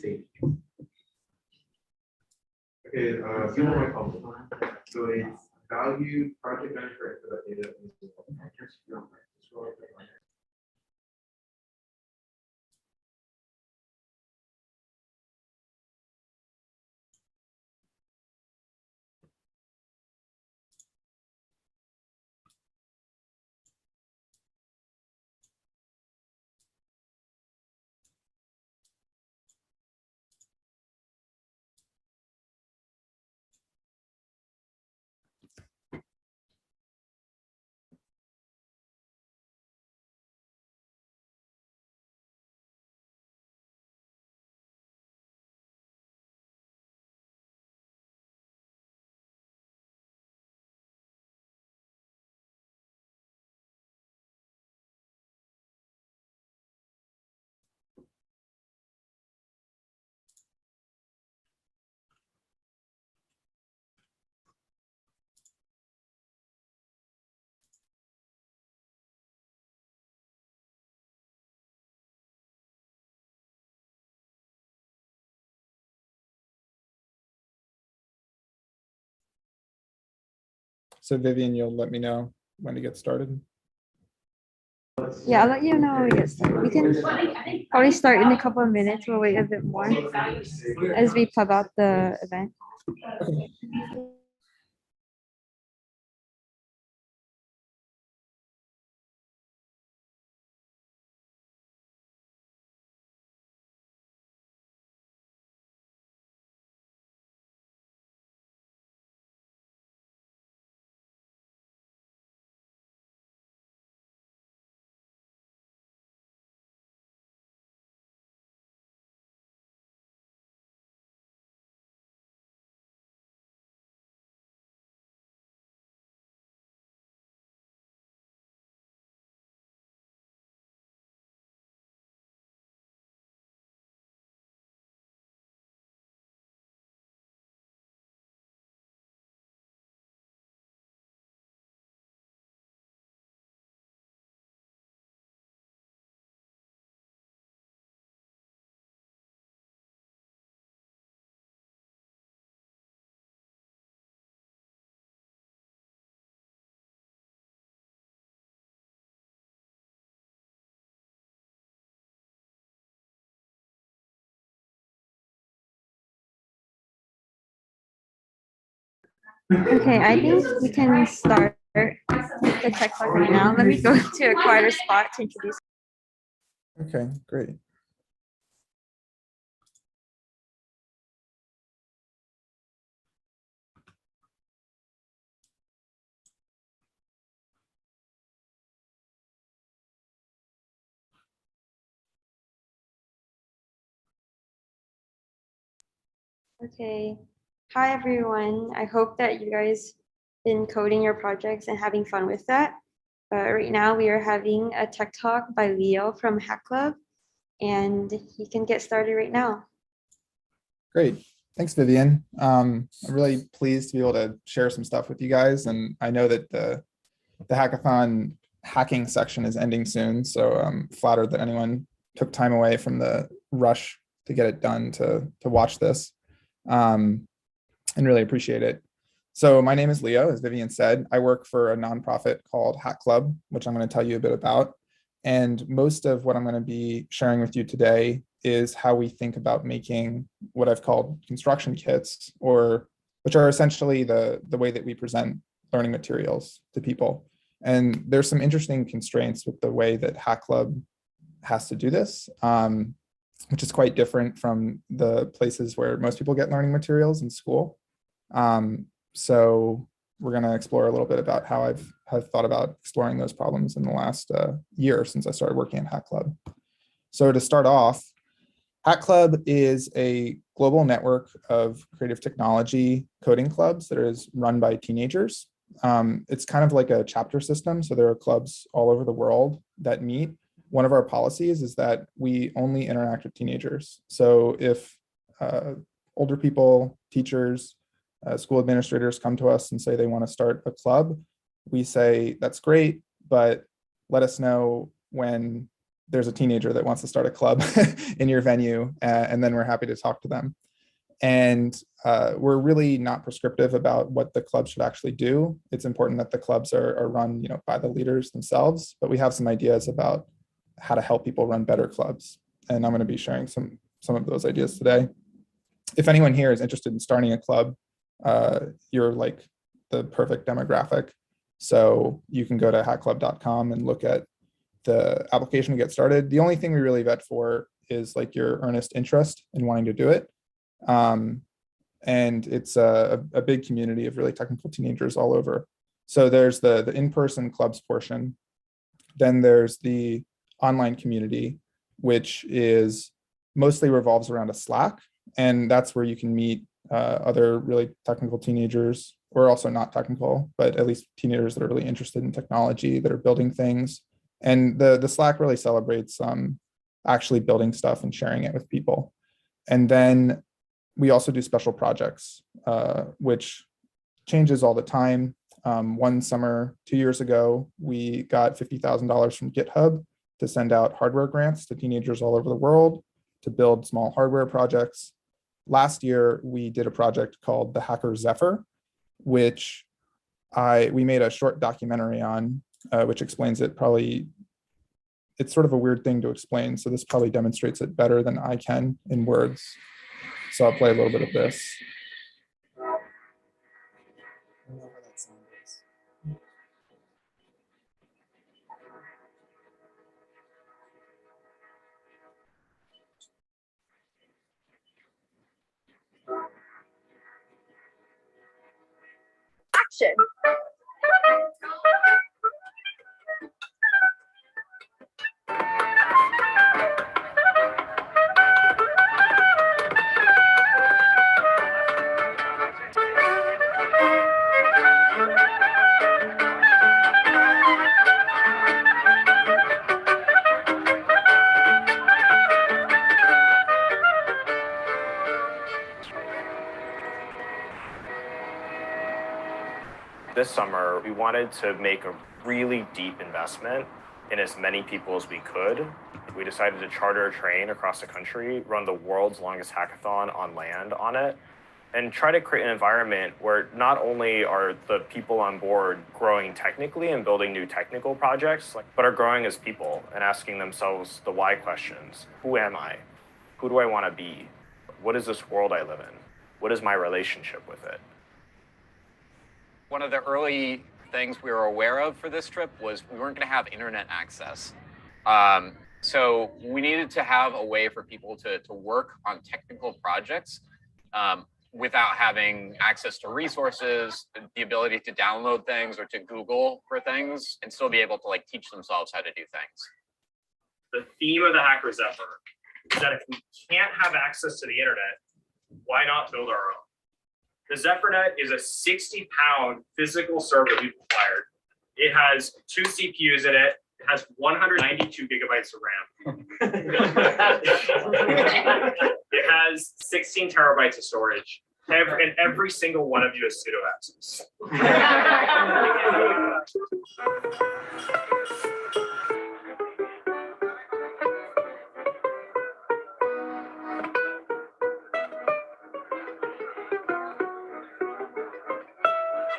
Okay, few more comments. So it's value project manager for the data. So Vivian, you'll let me know when to get started. Yeah, I'll let you know when we get started. We can probably start in a couple of minutes. We'll wait a bit more as we plug out the event. Okay. Okay, I think we can start the tech talk right now. Let me go to a quieter spot to introduce. Okay, great. Okay. Hi, everyone. I hope that you guys been coding your projects and having fun with that. Right now, we are having a tech talk by Leo from Hack Club, and he can get started right now. Great. Thanks, Vivian. I'm really pleased to be able to share some stuff with you guys. And I know that the hackathon hacking section is ending soon. So I'm flattered that anyone took time away from the rush to get it done to watch this. And really appreciate it. So my name is Leo, as Vivian said. I work for a nonprofit called Hack Club, which I'm going to tell you a bit about. And most of what I'm going to be sharing with you today is how we think about making what I've called construction kits, which are essentially the way that we present learning materials to people. And there's some interesting constraints with the way that Hack Club has to do this, which is quite different from the places where most people get learning materials in school. So we're going to explore a little bit about how I've thought about exploring those problems in the last year since I started working at Hack Club. So to start off, Hack Club is a global network of creative technology coding clubs that is run by teenagers. It's kind of like a chapter system. So there are clubs all over the world that meet. One of our policies is that we only interact with teenagers. So if older people, teachers, school administrators come to us and say they want to start a club, we say, that's great, but let us know when there's a teenager that wants to start a club in your venue, and then we're happy to talk to them. And we're really not prescriptive about what the club should actually do. It's important that the clubs are run, by the leaders themselves, but we have some ideas about how to help people run better clubs. And I'm going to be sharing some of those ideas today. If anyone here is interested in starting a club, you're like the perfect demographic. So you can go to hackclub.com and look at the application to get started. The only thing we really vet for is like your earnest interest in wanting to do it. And it's a big community of really technical teenagers all over. So there's the in-person clubs portion. Then there's the online community, which is mostly revolves around a Slack. And that's where you can meet other really technical teenagers, or also not technical, but at least teenagers that are really interested in technology, that are building things. And the Slack really celebrates actually building stuff and sharing it with people. And then we also do special projects, which changes all the time. One summer, 2 years ago, we got $50,000 from GitHub to send out hardware grants to teenagers all over the world to build small hardware projects. Last year, we did a project called the Hacker Zephyr, which we made a short documentary on, which explains it. Probably, it's sort of a weird thing to explain, so this probably demonstrates it better than I can in words. So I'll play a little bit of this. Action. This summer, we wanted to make a really deep investment in as many people as we could. We decided to charter a train across the country, run the world's longest hackathon on land on it, and try to create an environment where not only are the people on board growing technically and building new technical projects, but are growing as people and asking themselves the why questions. Who am I? Who do I want to be? What is this world I live in? What is my relationship with it? One of the early things we were aware of for this trip was we weren't going to have internet access. So we needed to have a way for people to work on technical projects without having access to resources, the ability to download things or to Google for things, and still be able to teach themselves how to do things. The theme of the Hacker Zephyr is that if we can't have access to the internet, why not build our own? The ZephyrNet is a 60-pound physical server we've acquired. It has 2 CPUs in it. It has 192 gigabytes of RAM. It has 16 terabytes of storage. And every single one of you has pseudo access.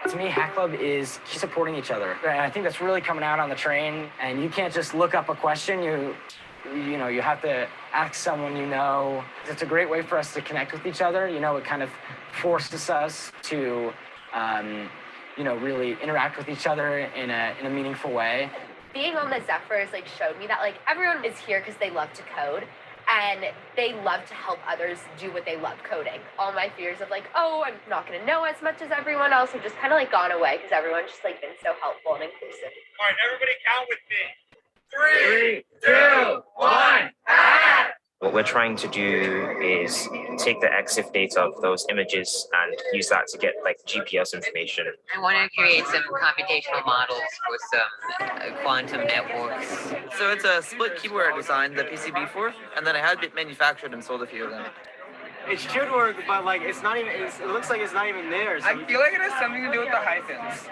To me, Hack Club is supporting each other. And I think that's really coming out on the train. And you can't just look up a question. You have to ask someone you know. It's a great way for us to connect with each other. It kind of forces us to, really interact with each other in a meaningful way. Being on the Zephyrs showed me that everyone is here because they love to code. And they love to help others do what they love coding. All my fears of oh, I'm not going to know as much as everyone else have just kind of gone away because everyone's just been so helpful and inclusive. All right, everybody count with me. 3, 2, 1, act! What we're trying to do is take the EXIF data of those images and use that to get GPS information. I want to create some computational models with some quantum networks. So it's a split keyboard I designed the PCB for, and then I had it manufactured and sold a few of them. It should work, but it's not even. It looks like it's not even there. So I feel like it has something to do with the hyphens.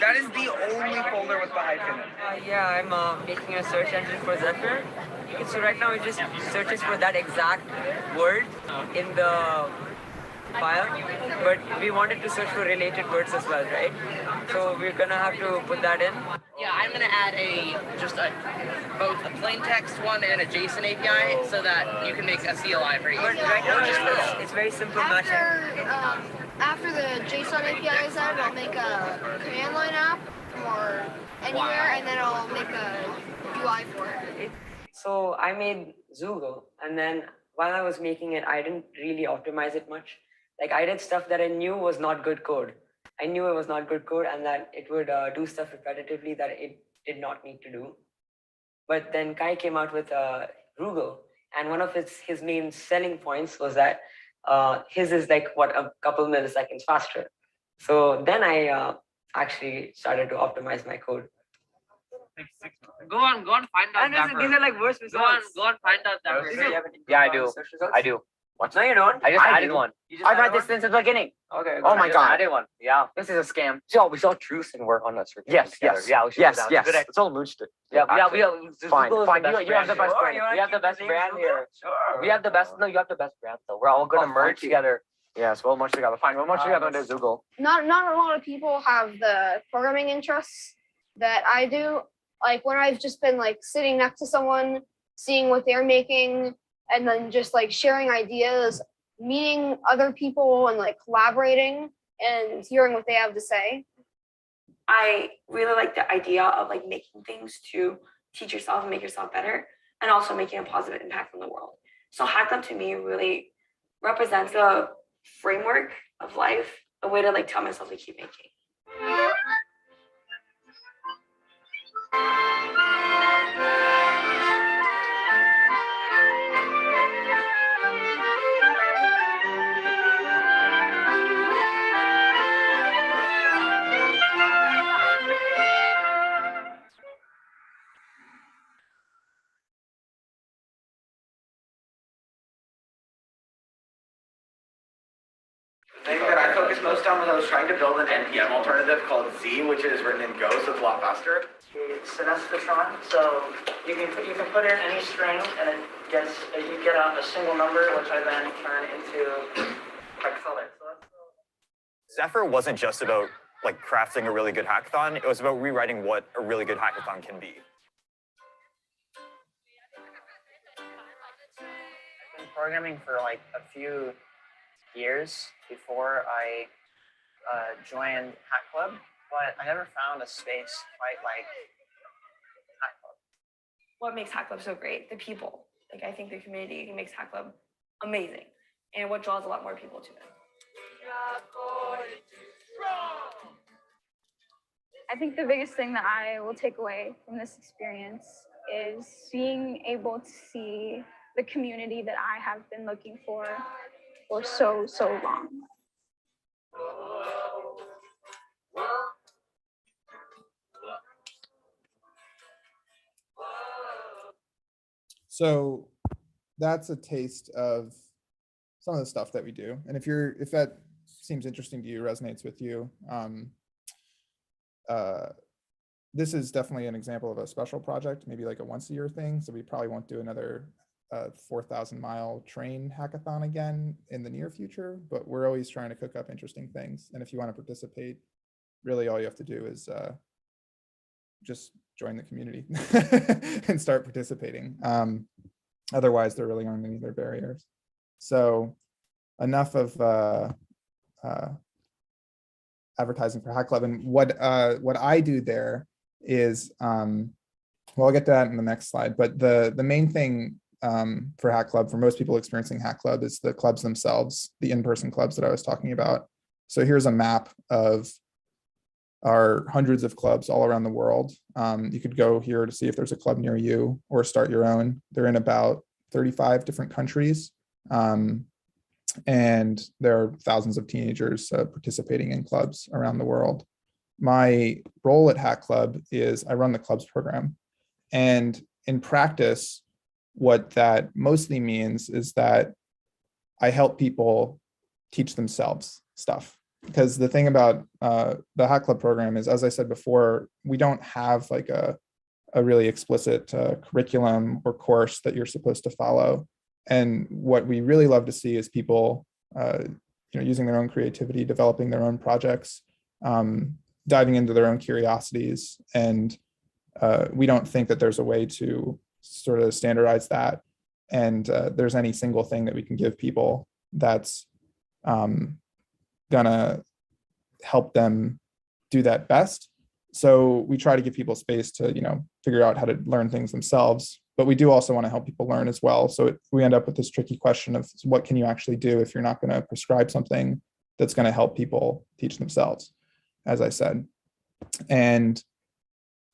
That is the only folder with the hyphen in it. Yeah, I'm making a search engine for Zephyr. So right now it just searches for that exact word in the file, but we wanted to search for related words as well, right? So we're gonna have to put that in. Yeah, I'm gonna add both a plain text one and a JSON API so that you can make a CLI very easy. But right now it's very simple matching. After the JSON API is added, I'll make a command line app or anywhere, and then I'll make a UI for it. So I made Zoogle, and then while I was making it, I didn't really optimize it much. Like I did stuff that I knew was not good code. I knew it was not good code and that it would do stuff repetitively that it did not need to do. But then Kai came out with Roogle, and one of his main selling points was that his is like a couple milliseconds faster. So then I actually started to optimize my code. Go on, find out. And these are like worse results. Go on, find out that. Yeah, I do. I do. What? No, you don't. I just added one. I've had this since the beginning. Okay. Oh my god. I added one. Yeah. This is a scam. So we saw Truce and work on that circuit. Yes. Yeah. Yes. It's all merged it. Yeah. Fine. You have the best brand. We have the best brand here. Sure. We have the best. No, you have the best brand though. We're all gonna merge together. Yes, we'll merge together. Fine. We'll merge together into Zoogle. Not a lot of people have the programming interests that I do. Like when I've just been like sitting next to someone, seeing what they're making, and then just like sharing ideas, meeting other people and like collaborating and hearing what they have to say. I really like the idea of like making things to teach yourself and make yourself better, and also making a positive impact on the world. So Hack Club to me really represents a framework of life, a way to like tell myself to keep making. The thing that I focused most on was I was trying to build an NPM alternative called Z, which is written in Go, so it's a lot faster. It's an escatron, so you can put in any string and you get out a single number, which I then turn into hexalet. Zephyr wasn't just about like crafting a really good hackathon. It was about rewriting what a really good hackathon can be. I've been programming for like a few years before I joined Hack Club, but I never found a space quite like Hack Club. What makes Hack Club so great? The people. Like I think the community makes Hack Club amazing, and what draws a lot more people to it. I think the biggest thing that I will take away from this experience is being able to see the community that I have been looking for so long. So that's a taste of some of the stuff that we do. And if that seems interesting to you, resonates with you, this is definitely an example of a special project, maybe like a once-a-year thing. So we probably won't do another 4,000-mile train hackathon again in the near future, but we're always trying to cook up interesting things. And if you want to participate, really all you have to do is just join the community and start participating. Otherwise, there really aren't any other barriers. So enough of advertising for Hack Club. And what I do there is, well, I'll get to that in the next slide, but the main thing for Hack Club, for most people experiencing Hack Club, is the clubs themselves, the in-person clubs that I was talking about. So here's a map of our hundreds of clubs all around the world. You could go here to see if there's a club near you or start your own. They're in about 35 different countries. And there are thousands of teenagers participating in clubs around the world. My role at Hack Club is I run the clubs program. And in practice, what that mostly means is that I help people teach themselves stuff. because the thing about the Hack Club program is, as I said before, we don't have like a really explicit curriculum or course that you're supposed to follow. And what we really love to see is people using their own creativity, developing their own projects, diving into their own curiosities. And we don't think that there's a way to sort of standardize that. And there's any single thing that we can give people that's gonna help them do that best. So we try to give people space to, figure out how to learn things themselves, but we do also want to help people learn as well. So we end up with this tricky question of what can you actually do if you're not going to prescribe something that's going to help people teach themselves, as I said. And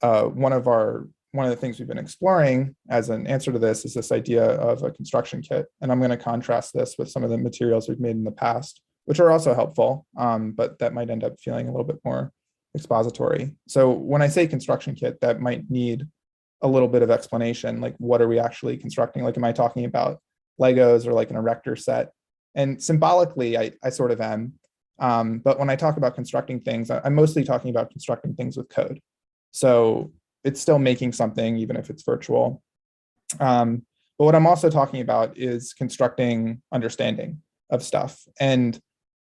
one of the things we've been exploring as an answer to this is this idea of a construction kit. And I'm going to contrast this with some of the materials we've made in the past, which are also helpful, but that might end up feeling a little bit more expository. So when I say construction kit, that might need a little bit of explanation, like what are we actually constructing? Like, am I talking about Legos or like an erector set? And symbolically, I sort of am. But when I talk about constructing things, I'm mostly talking about constructing things with code. So it's still making something, even if it's virtual. But what I'm also talking about is constructing understanding of stuff. And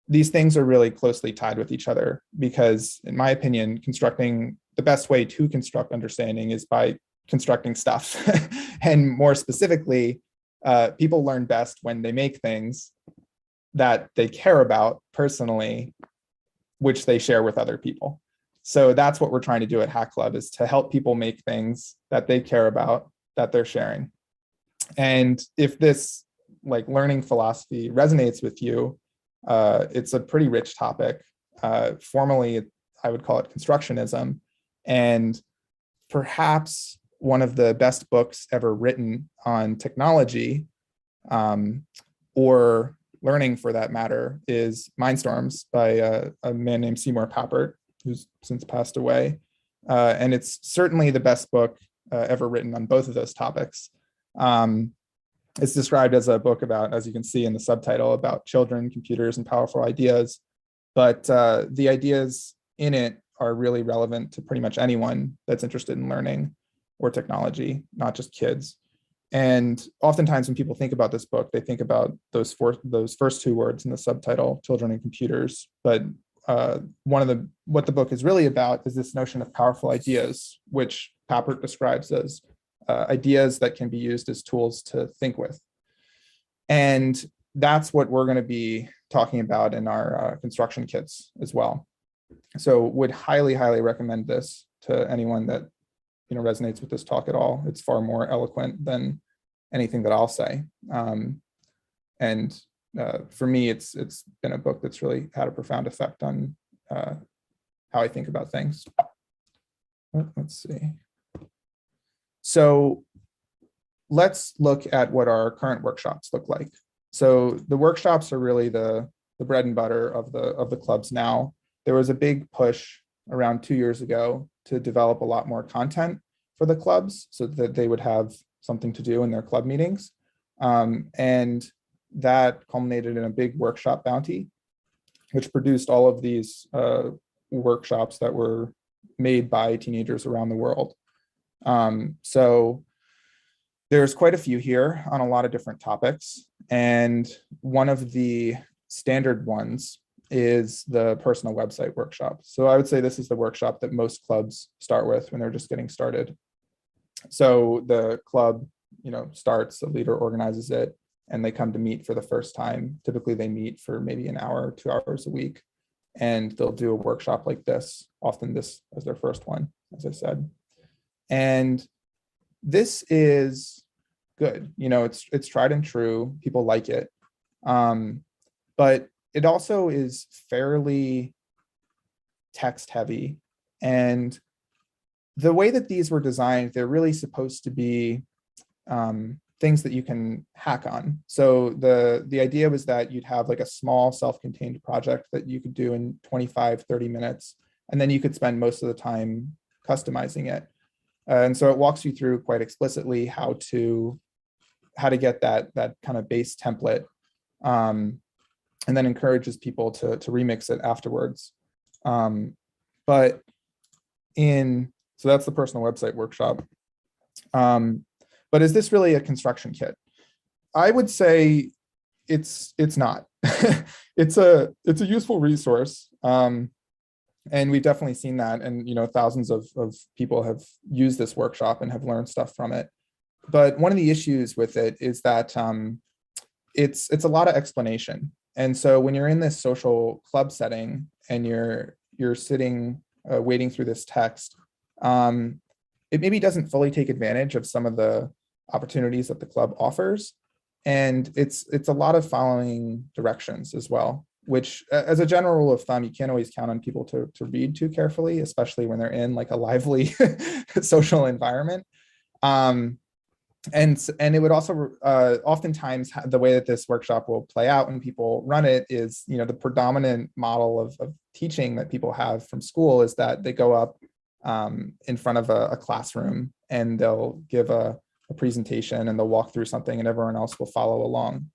these things are really closely tied with each other because, in my opinion, the best way to construct understanding is by constructing stuff. And more specifically, people learn best when they make things that they care about personally, which they share with other people. So that's what we're trying to do at Hack Club, is to help people make things that they care about, that they're sharing. And if this like learning philosophy resonates with you, it's a pretty rich topic. Formally, I would call it Constructionism. And perhaps one of the best books ever written on technology, or learning for that matter, is Mindstorms by a man named Seymour Papert, who's since passed away. And it's certainly the best book ever written on both of those topics. It's described as a book about, as you can see in the subtitle, about children, computers, and powerful ideas. But the ideas in it are really relevant to pretty much anyone that's interested in learning or technology, not just kids. And oftentimes when people think about this book, they think about those first two words in the subtitle, children and computers. But what the book is really about is this notion of powerful ideas, which Papert describes as ideas that can be used as tools to think with. And that's what we're going to be talking about in our construction kits as well. So would highly, highly recommend this to anyone that resonates with this talk at all. It's far more eloquent than anything that I'll say. And for me, it's been a book that's really had a profound effect on how I think about things. Let's see. So let's look at what our current workshops look like. So the workshops are really the bread and butter of the clubs now. There was a big push around 2 years ago to develop a lot more content for the clubs so that they would have something to do in their club meetings. And that culminated in a big workshop bounty, which produced all of these workshops that were made by teenagers around the world. So there's quite a few here on a lot of different topics. And one of the standard ones is the personal website workshop. So I would say this is the workshop that most clubs start with when they're just getting started. So the club, starts, the leader organizes it, and they come to meet for the first time. Typically they meet for maybe an hour, 2 hours a week, and they'll do a workshop like this, often this as their first one, as I said. And this is good. It's tried and true. People like it. But it also is fairly text heavy. And the way that these were designed, they're really supposed to be things that you can hack on. So the idea was that you'd have like a small self-contained project that you could do in 25, 30 minutes, and then you could spend most of the time customizing it. And so it walks you through quite explicitly how to get that kind of base template. and then encourages people to remix it afterwards. But so that's the personal website workshop. But is this really a construction kit? I would say it's not. It's a useful resource. And we've definitely seen that. And, thousands of people have used this workshop and have learned stuff from it. But one of the issues with it is that it's a lot of explanation. And so when you're in this social club setting and you're sitting wading through this text, it maybe doesn't fully take advantage of some of the opportunities that the club offers. And it's a lot of following directions as well, which as a general rule of thumb, you can't always count on people to read too carefully, especially when they're in like a lively social environment. And it would also oftentimes the way that this workshop will play out when people run it is, the predominant model of teaching that people have from school is that they go up in front of a classroom and they'll give a presentation and they'll walk through something and everyone else will follow along.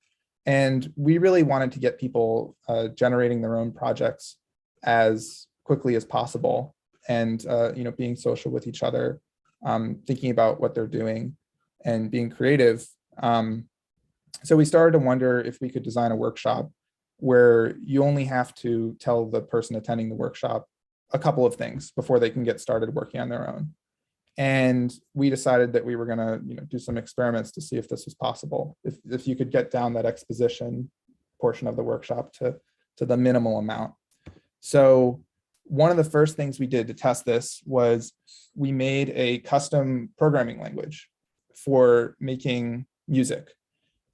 And we really wanted to get people generating their own projects as quickly as possible and, being social with each other, thinking about what they're doing and being creative. So we started to wonder if we could design a workshop where you only have to tell the person attending the workshop a couple of things before they can get started working on their own. And we decided that we were going to do some experiments to see if this was possible, if you could get down that exposition portion of the workshop to the minimal amount. So one of the first things we did to test this was we made a custom programming language for making music.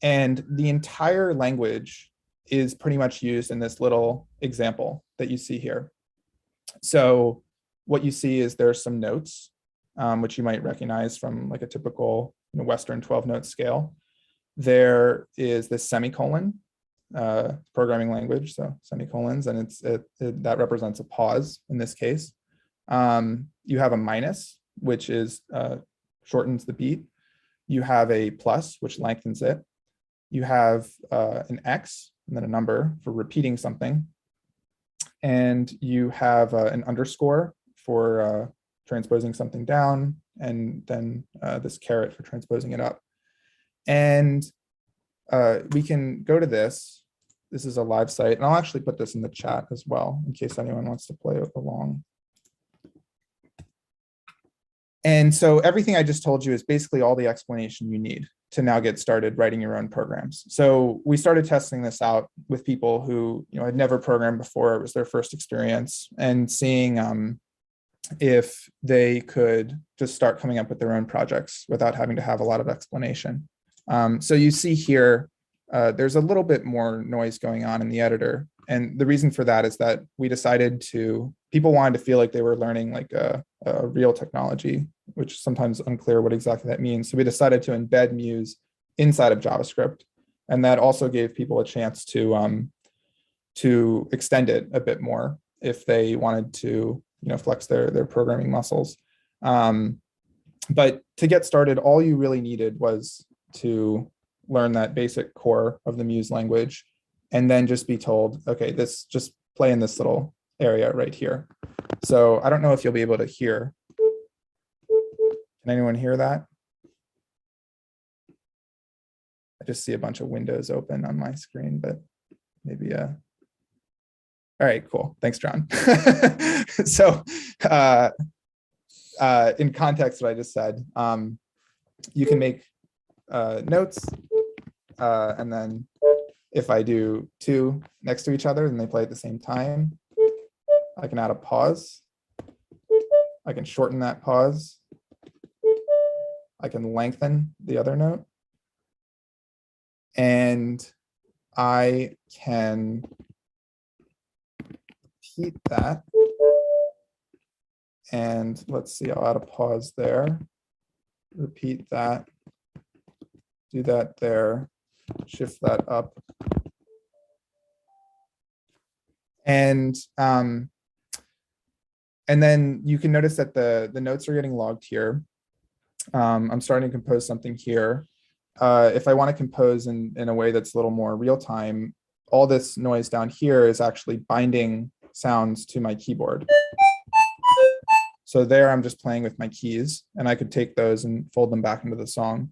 And the entire language is pretty much used in this little example that you see here. So what you see is there's some notes, which you might recognize from like a typical Western 12-note scale. There is this semicolon programming language, so semicolons, and that represents a pause in this case. You have a minus, which is shortens the beat. You have a plus, which lengthens it. You have an X and then a number for repeating something. And you have an underscore for transposing something down, and then this caret for transposing it up. And we can go to this. This is a live site, and I'll actually put this in the chat as well in case anyone wants to play along. And so everything I just told you is basically all the explanation you need to now get started writing your own programs. So we started testing this out with people who had never programmed before. It was their first experience, and seeing if they could just start coming up with their own projects without having to have a lot of explanation. So you see here, there's a little bit more noise going on in the editor. And the reason for that is that we decided people wanted to feel like they were learning like a real technology, which is sometimes unclear what exactly that means. So we decided to embed Muse inside of JavaScript. And that also gave people a chance to extend it a bit more if they wanted to flex their programming muscles. But to get started, all you really needed was to learn that basic core of the Muse language, and then just be told, okay, just play in this little area right here. So I don't know if you'll be able to hear. Can anyone hear that? I just see a bunch of windows open on my screen, but maybe all right, cool. Thanks, John. So in context, what I just said, you can make notes, and then if I do two next to each other and they play at the same time, I can add a pause. I can shorten that pause. I can lengthen the other note. And I can repeat that. And let's see, I'll add a pause there. Repeat that. Do that there. Shift that up. And then you can notice that the notes are getting logged here. I'm starting to compose something here. If I want to compose in a way that's a little more real time, all this noise down here is actually binding sounds to my keyboard. So there I'm just playing with my keys, and I could take those and fold them back into the song.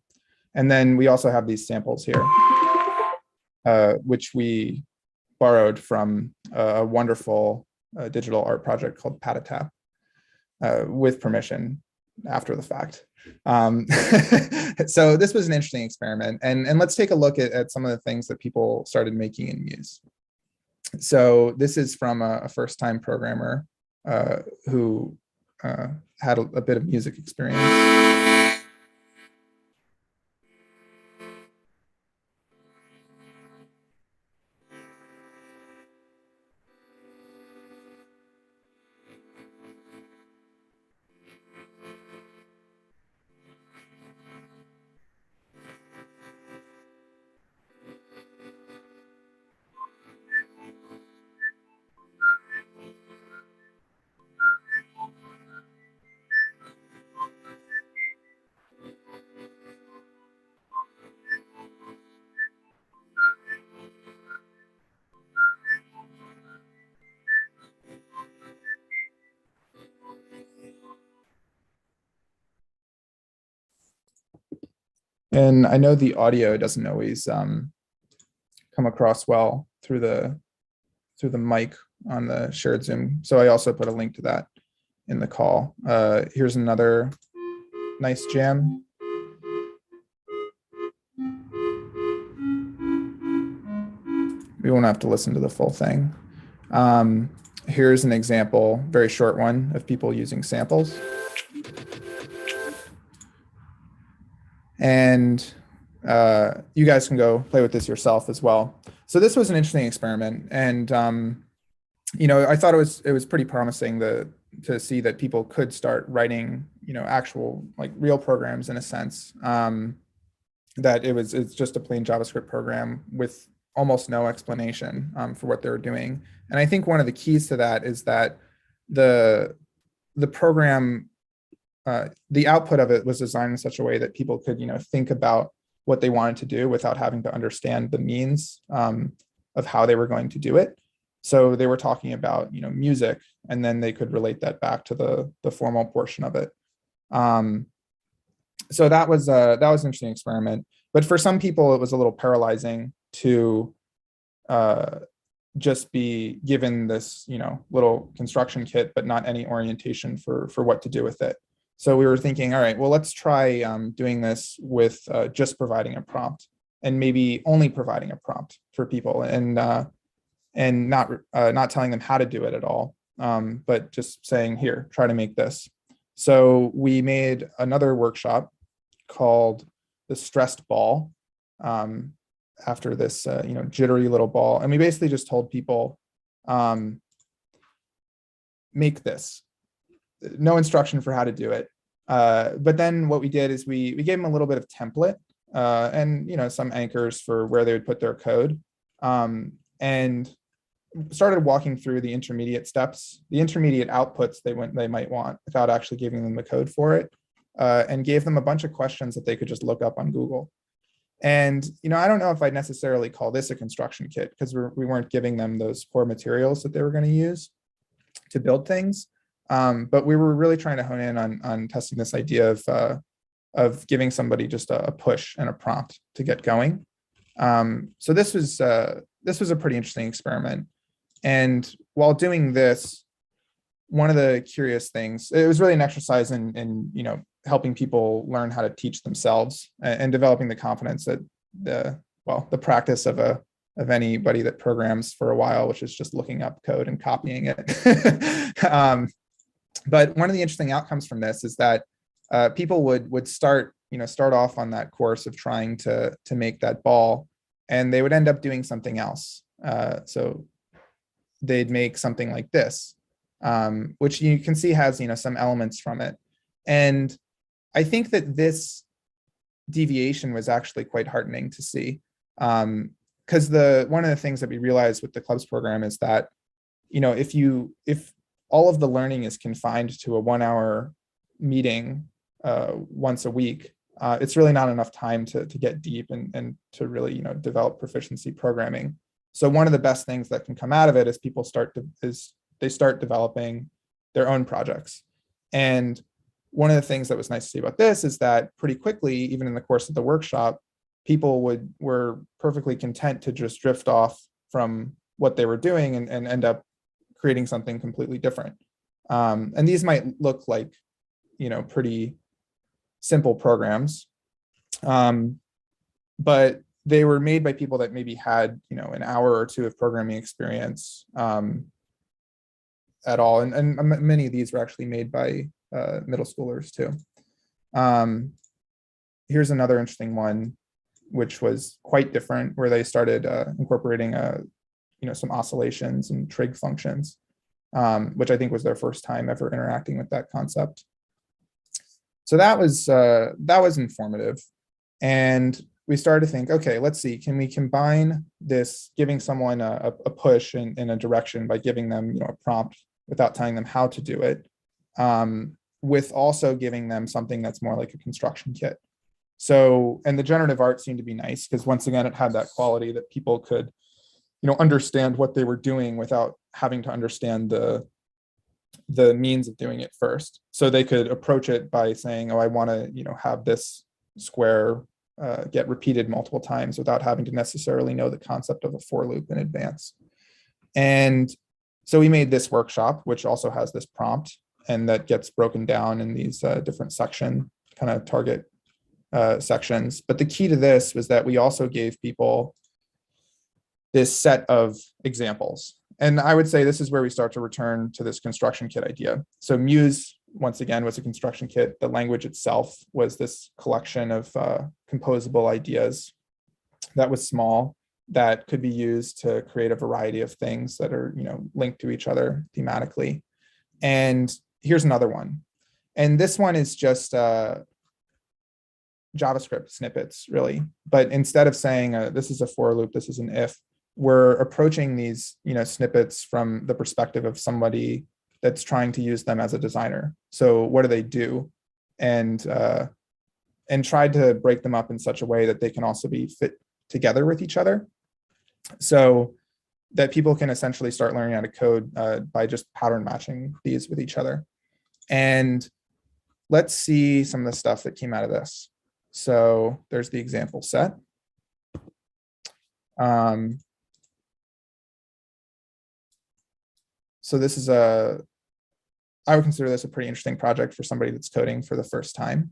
And then we also have these samples here, which we borrowed from a wonderful digital art project called Patatap, with permission after the fact. So this was an interesting experiment. And let's take a look at some of the things that people started making in Muse. So this is from a first-time programmer who had a bit of music experience. And I know the audio doesn't always come across well through the mic on the shared Zoom. So I also put a link to that in the call. Here's another nice jam. We won't have to listen to the full thing. Here's an example, very short one, of people using samples. And you guys can go play with this yourself as well. So this was an interesting experiment, and you know, I thought it was pretty promising to see that people could start writing, you know, actual like real programs in a sense. That it's just a plain JavaScript program with almost no explanation for what they were doing. And I think one of the keys to that is that the program, the output of it was designed in such a way that people could, you know, think about what they wanted to do without having to understand the means of how they were going to do it. So they were talking about, you know, music, and then they could relate that back to the formal portion of it. So that was an interesting experiment. But for some people, it was a little paralyzing to just be given this, you know, little construction kit, but not any orientation for what to do with it. So we were thinking, all right, well, let's try doing this with just providing a prompt, and maybe only providing a prompt for people, and not telling them how to do it at all, but just saying, here, try to make this. So we made another workshop called the stressed ball, after this you know, jittery little ball, and we basically just told people, make this. No instruction for how to do it. But then what we did is we gave them a little bit of template, and, you know, some anchors for where they would put their code, and started walking through the intermediate steps, the intermediate outputs they might want, without actually giving them the code for it, and gave them a bunch of questions that they could just look up on Google. And, you know, I don't know if I'd necessarily call this a construction kit, because we weren't giving them those core materials that they were going to use to build things. But we were really trying to hone in on testing this idea of giving somebody just a push and a prompt to get going. So this was a pretty interesting experiment. And while doing this, one of the curious things, it was really an exercise in you know, helping people learn how to teach themselves, and developing the confidence that the practice of anybody that programs for a while, which is just looking up code and copying it. But one of the interesting outcomes from this is that people would start off on that course of trying to make that ball, and they would end up doing something else. So they'd make something like this, which you can see has, you know, some elements from it. And I think that this deviation was actually quite heartening to see, because one of the things that we realized with the clubs program is that, you know, if all of the learning is confined to a 1-hour meeting once a week, it's really not enough time to get deep and to really, you know, develop proficiency programming. So one of the best things that can come out of it is they start developing their own projects. And one of the things that was nice to see about this is that pretty quickly, even in the course of the workshop, people were perfectly content to just drift off from what they were doing and end up creating something completely different. And these might look like, pretty simple programs, but they were made by people that maybe had, an hour or two of programming experience at all. And many of these were actually made by middle schoolers too. Here's another interesting one, which was quite different, where they started incorporating some oscillations and trig functions, which I think was their first time ever interacting with that concept. So that was informative. And we started to think, okay, let's see, can we combine this, giving someone a push in a direction by giving them a prompt without telling them how to do it, with also giving them something that's more like a construction kit. So, and the generative art seemed to be nice because once again, it had that quality that people could, understand what they were doing without having to understand the means of doing it first. So they could approach it by saying, oh, I want to, have this square get repeated multiple times without having to necessarily know the concept of a for loop in advance. And so we made this workshop, which also has this prompt, and that gets broken down in these different section kind of target sections. But the key to this was that we also gave people this set of examples. And I would say this is where we start to return to this construction kit idea. So Muse, once again, was a construction kit. The language itself was this collection of composable ideas that was small, that could be used to create a variety of things that are, linked to each other thematically. And here's another one. And this one is just JavaScript snippets, really. But instead of saying this is a for loop, this is an if, we're approaching these, snippets from the perspective of somebody that's trying to use them as a designer. So what do they do? And tried to break them up in such a way that they can also be fit together with each other, so that people can essentially start learning how to code by just pattern matching these with each other. And let's see some of the stuff that came out of this. So there's the example set. So this is I would consider this a pretty interesting project for somebody that's coding for the first time.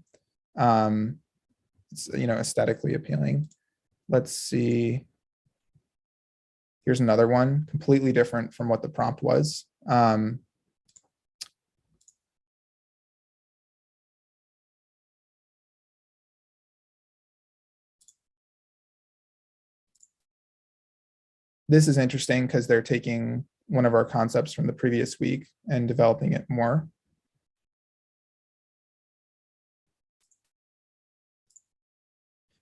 It's, aesthetically appealing. Let's see. Here's another one, completely different from what the prompt was. This is interesting because they're taking one of our concepts from the previous week and developing it more.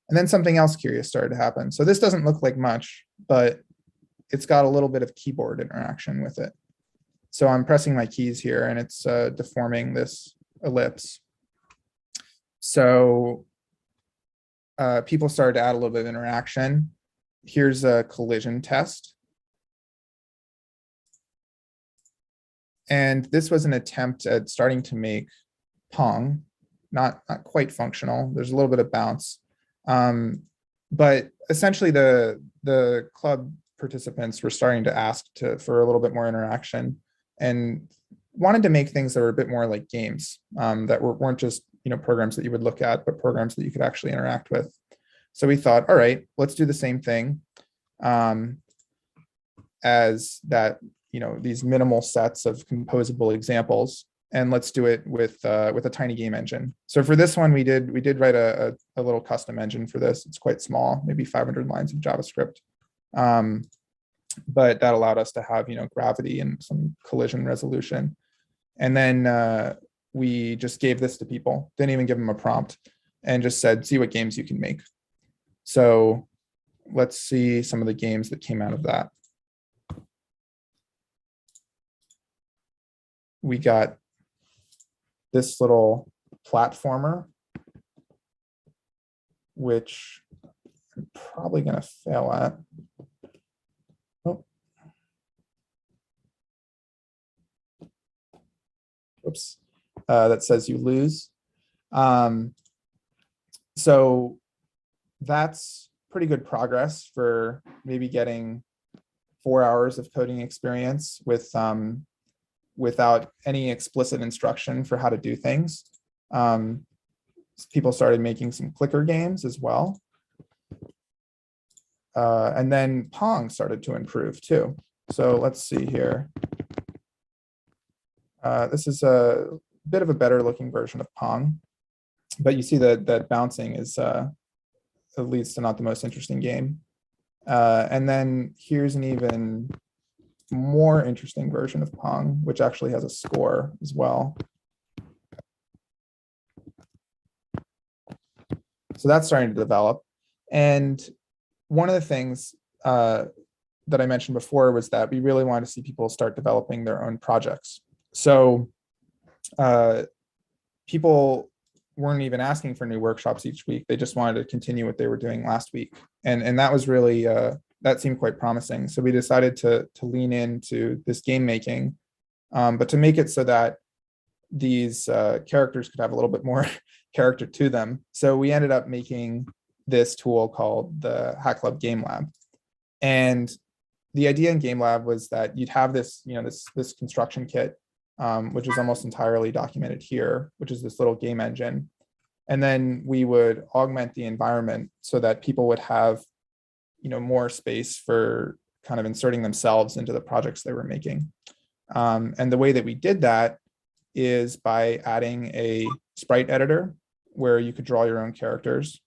And then something else curious started to happen. So this doesn't look like much, but it's got a little bit of keyboard interaction with it. So I'm pressing my keys here and it's deforming this ellipse. So people started to add a little bit of interaction. Here's a collision test. And this was an attempt at starting to make Pong, not quite functional. There's a little bit of bounce. But essentially the club participants were starting to ask for a little bit more interaction and wanted to make things that were a bit more like games, that weren't just programs that you would look at, but programs that you could actually interact with. So we thought, all right, let's do the same thing as that, these minimal sets of composable examples, and let's do it with a tiny game engine. So for this one, we did write a little custom engine for this. It's quite small, maybe 500 lines of JavaScript, but that allowed us to have gravity and some collision resolution. And then we just gave this to people, didn't even give them a prompt, and just said, see what games you can make. So let's see some of the games that came out of that. We got this little platformer, which I'm probably going to fail at. oops, that says you lose. So that's pretty good progress for maybe getting 4 hours of coding experience with without any explicit instruction for how to do things. People started making some clicker games as well. And then Pong started to improve too. So let's see here. This is a bit of a better looking version of Pong, but you see that bouncing is at least not the most interesting game. And then here's an even more interesting version of Pong, which actually has a score as well. So that's starting to develop. And one of the things that I mentioned before was that we really want to see people start developing their own projects. So people weren't even asking for new workshops each week. They just wanted to continue what they were doing last week. And that was really, that seemed quite promising. So we decided to lean into this game making, but to make it so that these characters could have a little bit more character to them. So we ended up making this tool called the Hack Club Game Lab. And the idea in Game Lab was that you'd have this, this construction kit, which is almost entirely documented here, which is this little game engine. And then we would augment the environment so that people would have, more space for kind of inserting themselves into the projects they were making. And the way that we did that is by adding a sprite editor where you could draw your own characters.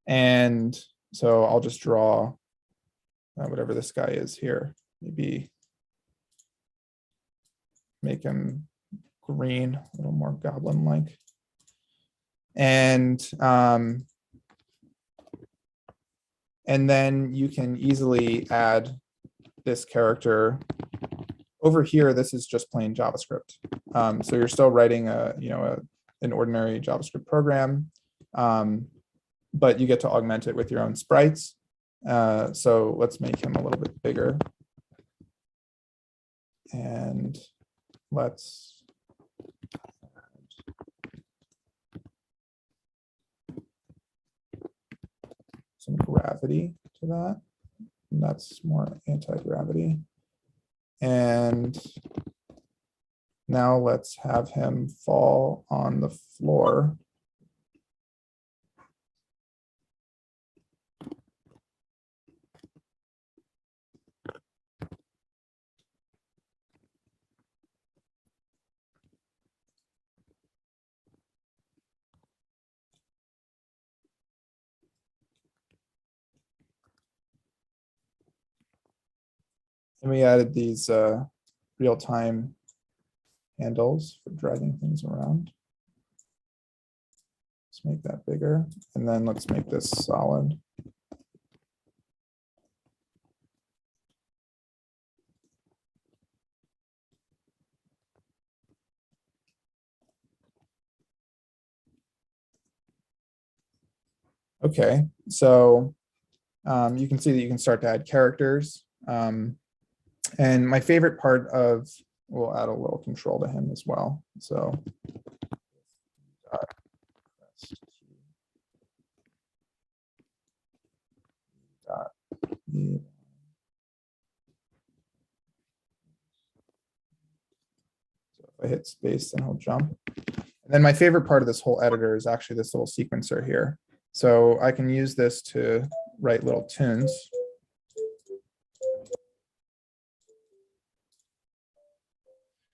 And so I'll just draw whatever this guy is here, maybe make him green, a little more goblin-like. And then you can easily add this character. Over here, this is just plain JavaScript. So you're still writing an ordinary JavaScript program, but you get to augment it with your own sprites. So let's make him a little bit bigger. And let's some gravity to that. And that's more anti-gravity. And now let's have him fall on the floor. And we added these real-time handles for dragging things around. Let's make that bigger. And then let's make this solid. Okay, so you can see that you can start to add characters. And my favorite part of, we'll add a little control to him as well. So so if I hit space, then he'll jump. And then my favorite part of this whole editor is actually this little sequencer here. So I can use this to write little tunes.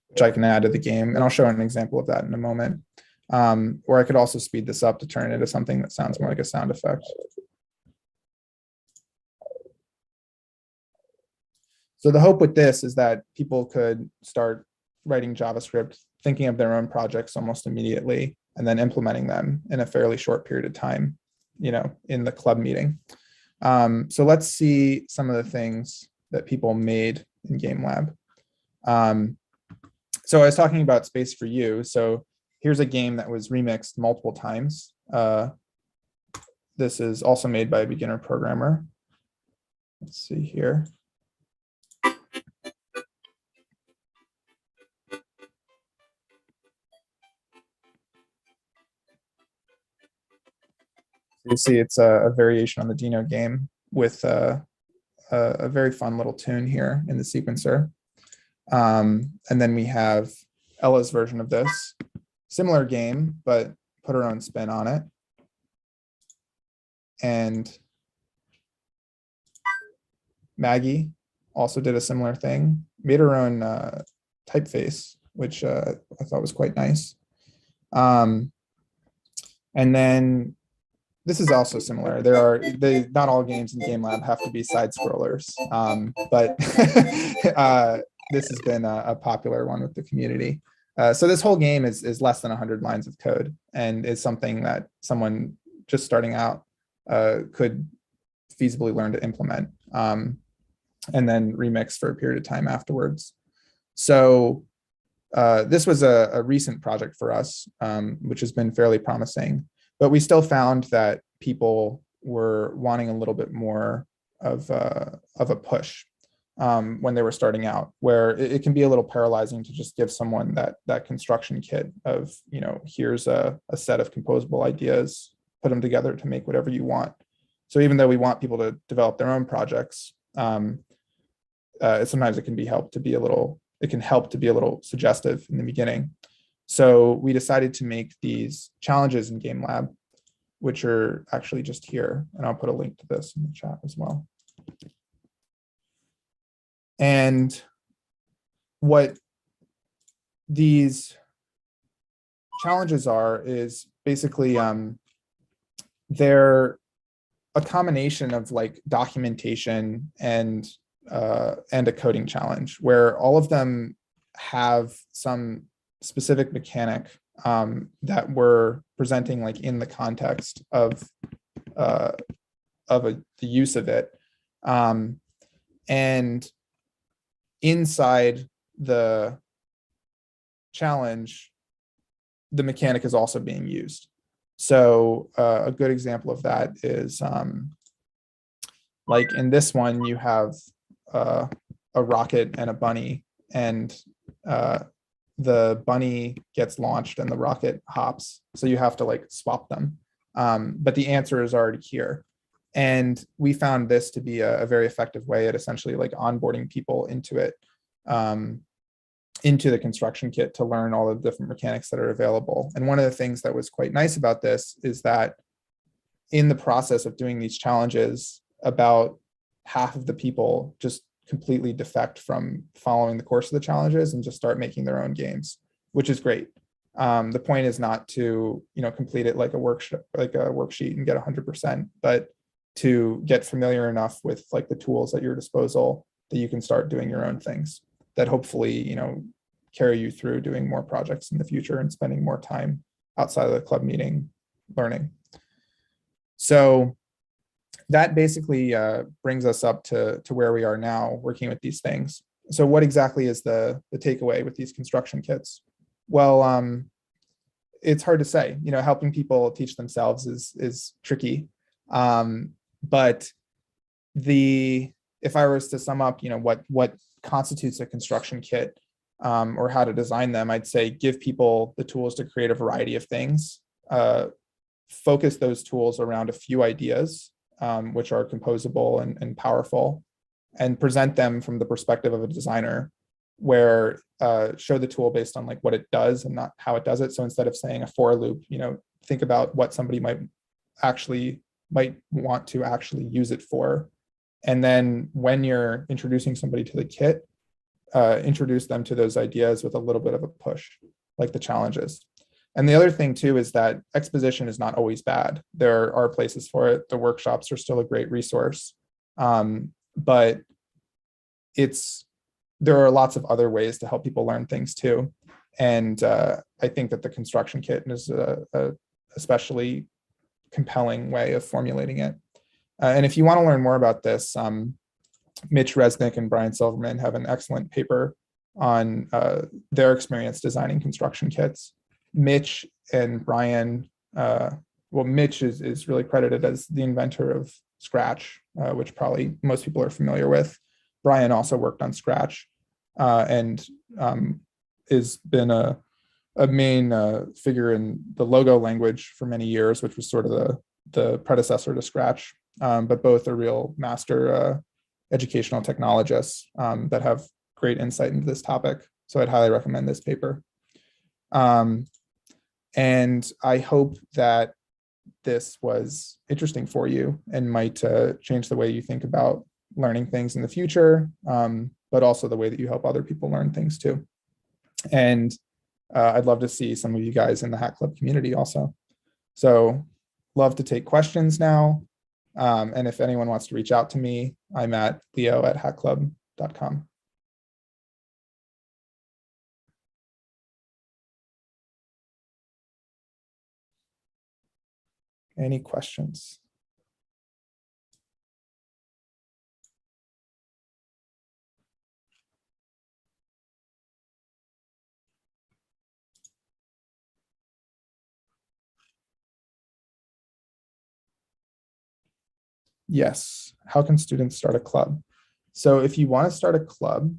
Which I can add to the game, and I'll show an example of that in a moment. Or I could also speed this up to turn it into something that sounds more like a sound effect. So the hope with this is that people could start writing JavaScript, thinking of their own projects almost immediately, and then implementing them in a fairly short period of time, in the club meeting. So let's see some of the things that people made in Game Lab. So I was talking about Space for You. So here's a game that was remixed multiple times. This is also made by a beginner programmer. Let's see here. You see it's a variation on the Dino game with a very fun little tune here in the sequencer. And then we have Ella's version of this, similar game, but put her own spin on it. And Maggie also did a similar thing, made her own typeface, which I thought was quite nice. And then this is also similar. Not all games in Game Lab have to be side scrollers, but this has been a popular one with the community. So this whole game is less than 100 lines of code and is something that someone just starting out could feasibly learn to implement and then remix for a period of time afterwards. So this was a recent project for us, which has been fairly promising, but we still found that people were wanting a little bit more of a push when they were starting out, where it can be a little paralyzing to just give someone that construction kit of, here's a set of composable ideas, put them together to make whatever you want. So even though we want people to develop their own projects, sometimes it can help to be a little suggestive in the beginning. So we decided to make these challenges in Game Lab, which are actually just here. And I'll put a link to this in the chat as well. And what these challenges are is basically they're a combination of like documentation and a coding challenge, where all of them have some specific mechanic that we're presenting like in the context of the use of it. And inside the challenge, the mechanic is also being used. So a good example of that is like in this one, you have a rocket and a bunny, and the bunny gets launched and the rocket hops. So you have to like swap them. But the answer is already here. And we found this to be a very effective way at essentially like onboarding people into it, into the construction kit to learn all the different mechanics that are available. And one of the things that was quite nice about this is that in the process of doing these challenges, about half of the people just completely defect from following the course of the challenges and just start making their own games, which is great. The point is not to, complete it like a worksheet and get 100%, but to get familiar enough with like the tools at your disposal that you can start doing your own things that hopefully, carry you through doing more projects in the future and spending more time outside of the club meeting learning. So that basically brings us up to where we are now working with these things. So what exactly is the takeaway with these construction kits? Well, it's hard to say. Helping people teach themselves is tricky. But if I was to sum up, what constitutes a construction kit or how to design them, I'd say give people the tools to create a variety of things. Focus those tools around a few ideas, which are composable and powerful, and present them from the perspective of a designer, where show the tool based on like what it does and not how it does it. So instead of saying a for loop, think about what somebody might want to actually use it for. And then when you're introducing somebody to the kit, introduce them to those ideas with a little bit of a push, like the challenges. And the other thing too is that exposition is not always bad. There are places for it. The workshops are still a great resource, but there are lots of other ways to help people learn things too. And I think that the construction kit is a especially compelling way of formulating it. And if you want to learn more about this, Mitch Resnick and Brian Silverman have an excellent paper on their experience designing construction kits. Mitch and Brian, Mitch is really credited as the inventor of Scratch, which probably most people are familiar with. Brian also worked on Scratch and has been a main figure in the logo language for many years, which was sort of the predecessor to Scratch, but both are real master educational technologists that have great insight into this topic. So I'd highly recommend this paper. And I hope that this was interesting for you and might change the way you think about learning things in the future, but also the way that you help other people learn things too. And I'd love to see some of you guys in the Hack Club community also. So love to take questions now. And if anyone wants to reach out to me, I'm at leo@hackclub.com. Any questions? Yes. How can students start a club? So if you want to start a club,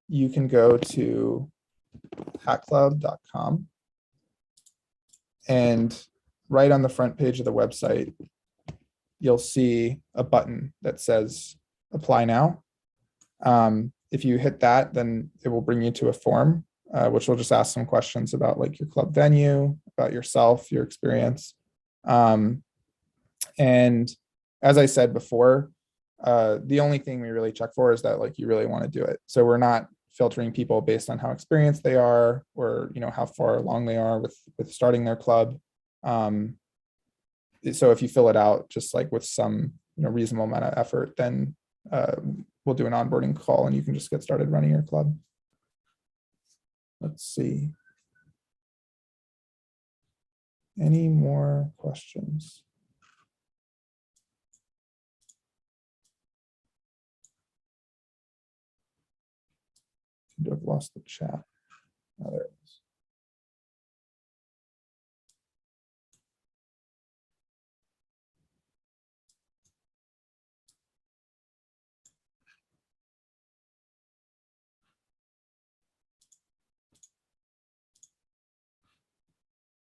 you can go to hackclub.com, and right on the front page of the website, you'll see a button that says apply now. If you hit that, then it will bring you to a form, which will just ask some questions about like your club venue, about yourself, your experience. And as I said before, the only thing we really check for is that like you really want to do it. So we're not filtering people based on how experienced they are or how far along they are with starting their club. So if you fill it out just like with some reasonable amount of effort, then we'll do an onboarding call and you can just get started running your club. Let's see. Any more questions? I've lost the chat. Oh, there it is.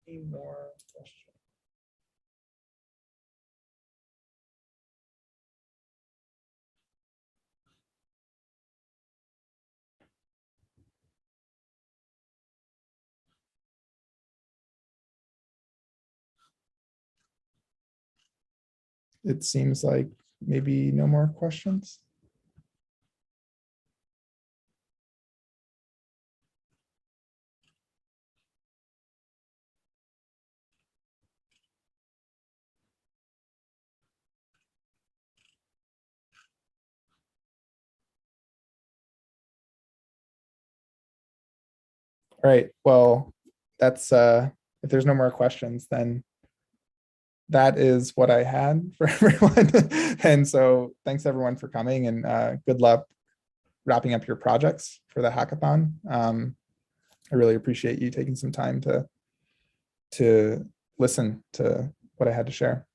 Any more questions? It seems like maybe no more questions. All right, well, that's if there's no more questions, then that is what I had for everyone. And so thanks everyone for coming, and good luck wrapping up your projects for the hackathon. I really appreciate you taking some time to listen to what I had to share.